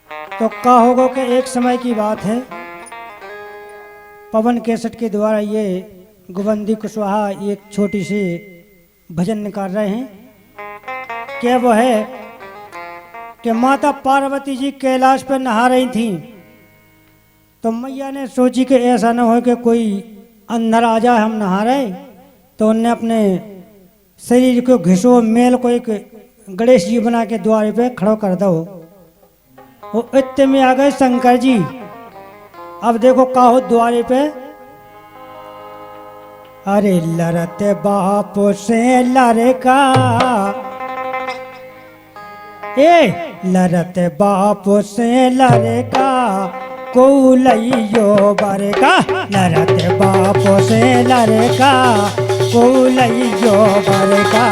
तो क्या होगा कि एक समय की बात है, पवन केसट के द्वारा ये गोबंदी कुशवाहा एक छोटी सी भजन निकाल रहे हैं। क्या वो है कि माता पार्वती जी कैलाश पर नहा रही थीं, तो मैया ने सोची कि ऐसा ना हो कि कोई अंदर आ जाए, हम नहा रहे। तो उनने अपने शरीर को घिसो मेल को एक गणेश जी बना के द्वार पे खड़ा कर दो। वो इतने में आ गए शंकर जी। अब देखो का हो द्वारे पे, अरे लड़ते बाप से लड़का, लड़ते बाप से लड़का को लइयो बरका, लड़ते बाप से लड़का को लइयो बरका।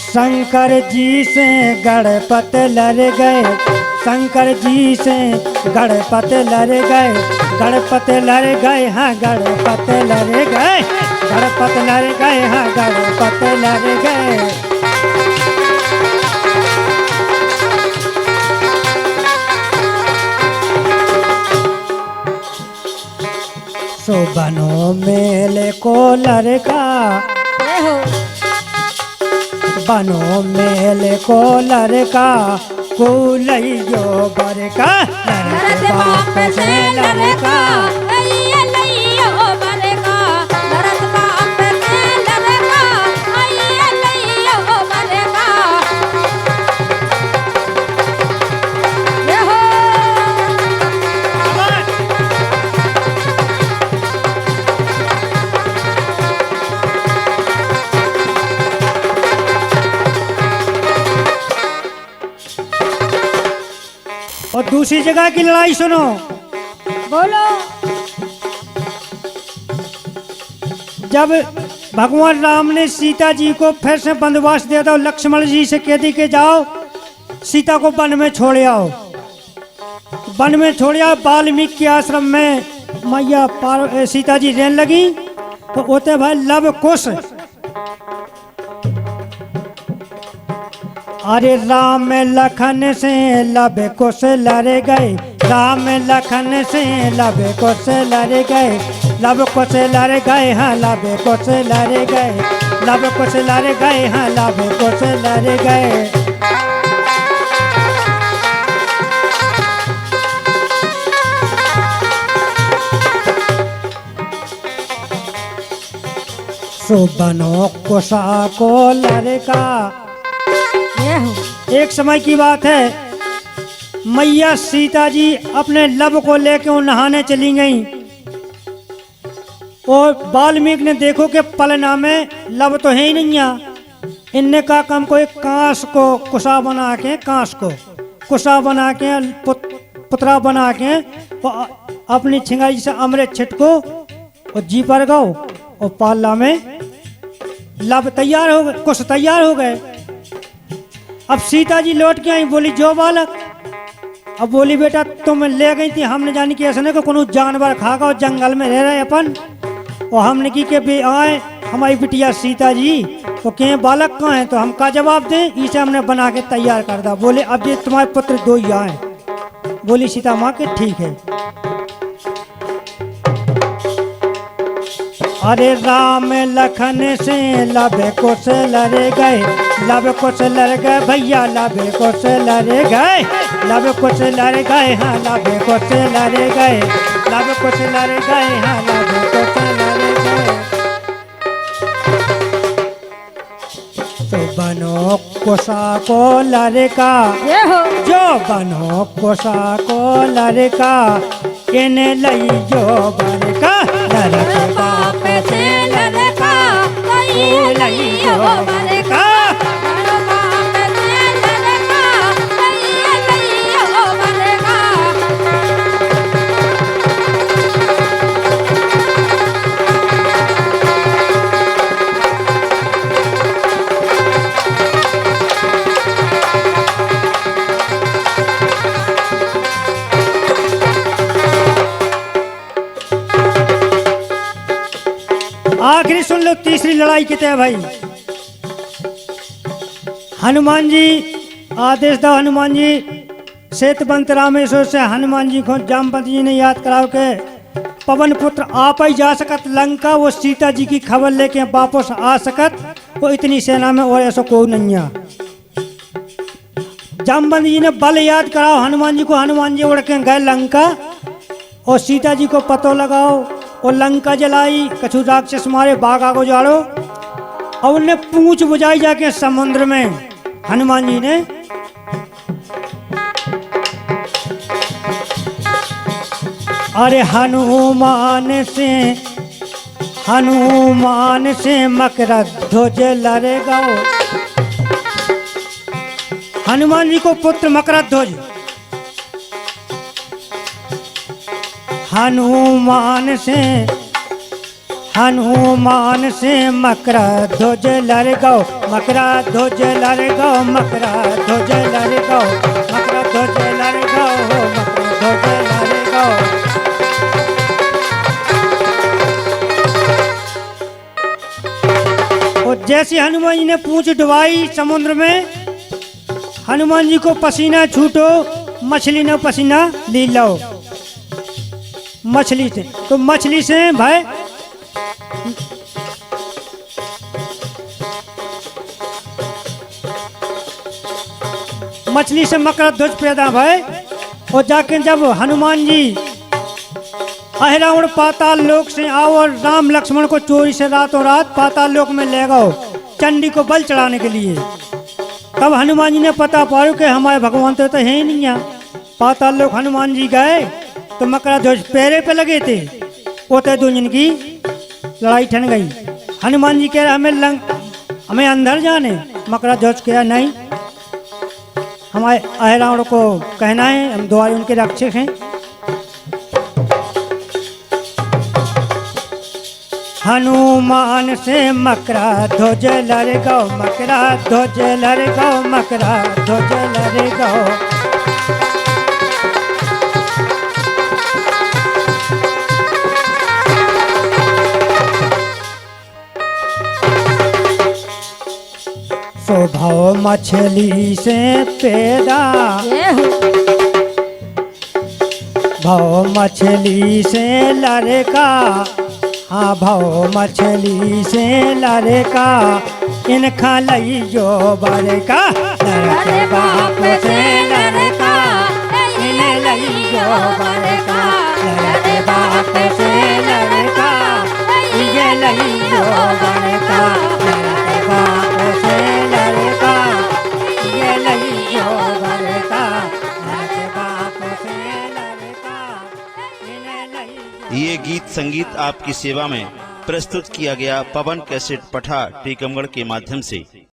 शंकर जी से गणपत लड़ गए, शंकर जी से गणपत लड़ गए, गणपत लड़ गए, हाँ गणपत लड़ गए, गणपत लड़ गए, हाँ गणपत लड़ गए। सो बनो मेले को लड़का, बनो मेले को लड़का को लइयो बरका, लड़के बाप से लड़का। और दूसरी जगह की लड़ाई सुनो, बोलो। जब भगवान राम ने सीता जी को फिर से बंदोबस्त दिया था, लक्ष्मण जी से कह दी कि जाओ सीता को वन में छोड़ आओ। वन में छोड़ आओ, वाल्मीकि के आश्रम में मैया सीता जी रहने लगी। तो होते भाई लव कुश, अरे राम लखन से लब कुश लड़ गए, राम लखन से लब कुश लड़ गए, लब कुश लड़ गए, हाँ लब कुश लड़ गए, लब कुश लड़ गए, हाँ लब कुश लड़ गए। सो बनो कुशा को लड़का। एक समय की बात है, मैया सीता जी अपने लब को लेकर नहाने चली गईं। और वाल्मीकि ने देखो कि पलना में लब तो है ही नहीं है। इनने का काम को एक कांस को कुशा बना के, कांस को कुशा बना के, पुतरा बना के अपनी छिंगाई से अमृत छिटको और जी पर गो और पाला में लब तैयार हो गए, कुश तैयार हो गए। अब सीता जी लौट के आई, बोली जो बालक। अब बोली बेटा तुम ले गई थी, हमने जानी कि ऐसा नहीं कि कोनो जानवर खागा और जंगल में रह रहे अपन, और हमने की के भी आए हमारी बिटिया सीता जी, तो के बालक कहाँ हैं, तो हम का जवाब दें, इसे हमने बना के तैयार कर दा। बोले अब ये तुम्हारे पुत्र दो ही आए। बोली सीता माँ के ठीक है। अरे राम लखन से लब कुश लड़ गए, लब कुश लड़ गए भैया, लब कुश लड़ गए, लब कुश लड़ गए, हाँ लब कुश लड़ गए, लब कुश लड़ गए, हाँ लब कुश लड़ गए। तो बनो कुशा को लड़का, जो बनो कुशा को लड़का, इन्हें लइयो बरका, लड़के बाप से लड़का को लइयो बरका। चलो तीसरी लड़ाई किते है भाई। हनुमान जी आदेश दो, हनुमान जी सेतवंत रामेश्वर से हनुमान जी को जामवंत जी ने याद कराओ के पवन पुत्र आप ही जा सकत लंका, वो सीता जी की खबर लेके वापस आ सकत, वो इतनी सेना में और ऐसा कोई नहीं है। जामवंत जी ने बल याद कराओ हनुमान जी को, हनुमान जी उड़ के गए लंका और सीता जी को पतो लगाओ और लंका जलाई, कछु राक्षस मारे, बाघ आगो जाड़ो और उन्हें पूंछ बुझाई जाके समुद्र में। हनुमान जी ने अरे हनुमान से मकर ध्वज लड़ेगा। हनुमान जी को पुत्र मकर ध्वज, हनुमान से मकर ध्वज लड़ेगा, मकर ध्वज लड़ेगा, मकर ध्वज लड़ेगा, मकर ध्वज लड़ेगा, मकर ध्वज लड़ेगा। और जैसे हनुमान जी ने पूंछ डुबाई समुद्र में, हनुमान जी को पसीना छूटो, मछली ने पसीना ली लो मछली से, तो मछली से भाई मछली से मकर ध्वज पैदा भय। और जाके जब हनुमान जी अहिरावण पाताल लोक से आओ और राम लक्ष्मण को चोरी से रातों रात पाताल लोक में ले गओ चंडी को बल चढ़ाने के लिए, तब हनुमान जी ने पता पाया कि हमारे भगवान तो है ही नहीं है। पाताल लोक हनुमान जी गए तो मकर ध्वज पैरे पे लगे थे, वो तो दुनिया की लड़ाई ठन गई। हनुमान जी कह रहे हमें अंदर जाने, मकर ध्वज कहा नहीं, हमारे अहिरावण को कहना है, हम द्वारे उनके रक्षक हैं। हनुमान से मकर ध्वज लड़ेगा, मकर ध्वज लड़ेगा, मकर ध्वज लड़ेगा। स्वभाव मछली से पैदा, भाव मछली से लड़का, हाँ भाव मछली से लड़का, इनखा लई जो बड़का, लड़के बाप से लड़का, इन्हें लई जो बड़का, लड़के बाप से लड़का, ये लई जो बड़का, लड़के बाप से लड़का, ये लई जो बड़का, लड़के बाप से लड़का, इन्हें लई जो। ये गीत संगीत आपकी सेवा में प्रस्तुत किया गया पवन कैसेट पठा टीकमगढ़ के माध्यम से।